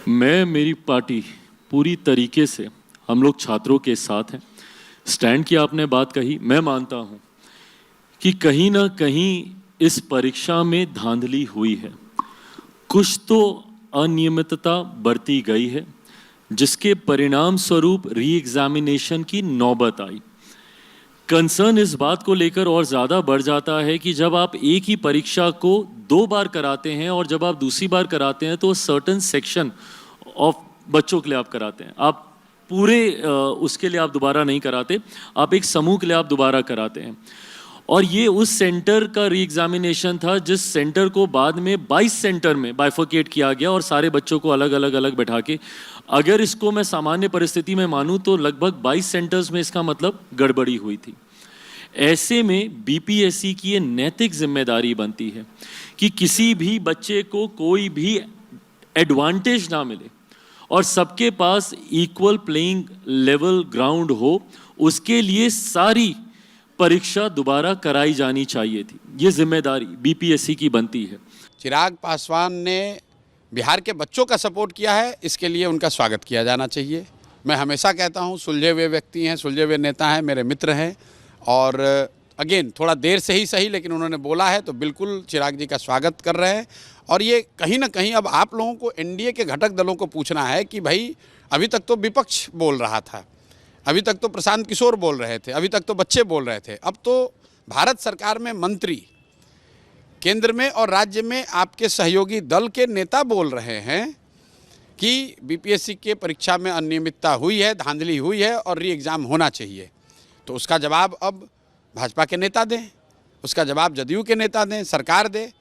मैं मेरी पार्टी पूरी तरीके से हम लोग छात्रों के साथ हैं। स्टैंड की आपने बात कही, मैं मानता हूं कि कहीं ना कहीं इस परीक्षा में धांधली हुई है, कुछ तो अनियमितता बरती गई है, जिसके परिणाम स्वरूप री एग्जामिनेशन की नौबत आई। कंसर्न इस बात को लेकर और ज़्यादा बढ़ जाता है कि जब आप एक ही परीक्षा को 2 बार कराते हैं और जब आप दूसरी बार कराते हैं तो सर्टेन सेक्शन ऑफ बच्चों के लिए आप कराते हैं, आप पूरे उसके लिए आप दोबारा नहीं कराते, आप एक समूह के लिए आप दोबारा कराते हैं। और ये उस सेंटर का री एग्जामिनेशन था जिस सेंटर को बाद में 22 सेंटर में बाइफर्केट किया गया और सारे बच्चों को अलग अलग बैठा के, अगर इसको मैं सामान्य परिस्थिति में मानूं तो लगभग 22 सेंटर्स में इसका मतलब गड़बड़ी हुई थी। ऐसे में बीपीएससी की ये नैतिक जिम्मेदारी बनती है कि किसी भी बच्चे को कोई भी एडवांटेज ना मिले और सबके पास इक्वल प्लेइंग लेवल ग्राउंड हो, उसके लिए सारी परीक्षा दोबारा कराई जानी चाहिए थी। ये जिम्मेदारी बीपीएससी की बनती है। चिराग पासवान ने बिहार के बच्चों का सपोर्ट किया है, इसके लिए उनका स्वागत किया जाना चाहिए। मैं हमेशा कहता हूं, सुलझे हुए व्यक्ति हैं, सुलझे हुए नेता हैं, मेरे मित्र हैं और अगेन थोड़ा देर से ही सही लेकिन उन्होंने बोला है तो बिल्कुल चिराग जी का स्वागत कर रहे हैं। और ये कहीं ना कहीं अब आप लोगों को एनडीए के घटक दलों को पूछना है कि भाई अभी तक तो विपक्ष बोल रहा था, अभी तक तो प्रशांत किशोर बोल रहे थे, अभी तक तो बच्चे बोल रहे थे, अब तो भारत सरकार में मंत्री, केंद्र में और राज्य में आपके सहयोगी दल के नेता बोल रहे हैं कि बीपीएससी के परीक्षा में अनियमितता हुई है, धांधली हुई है और री एग्ज़ाम होना चाहिए। तो उसका जवाब अब भाजपा के नेता दें, उसका जवाब जदयू के नेता दें, सरकार दे।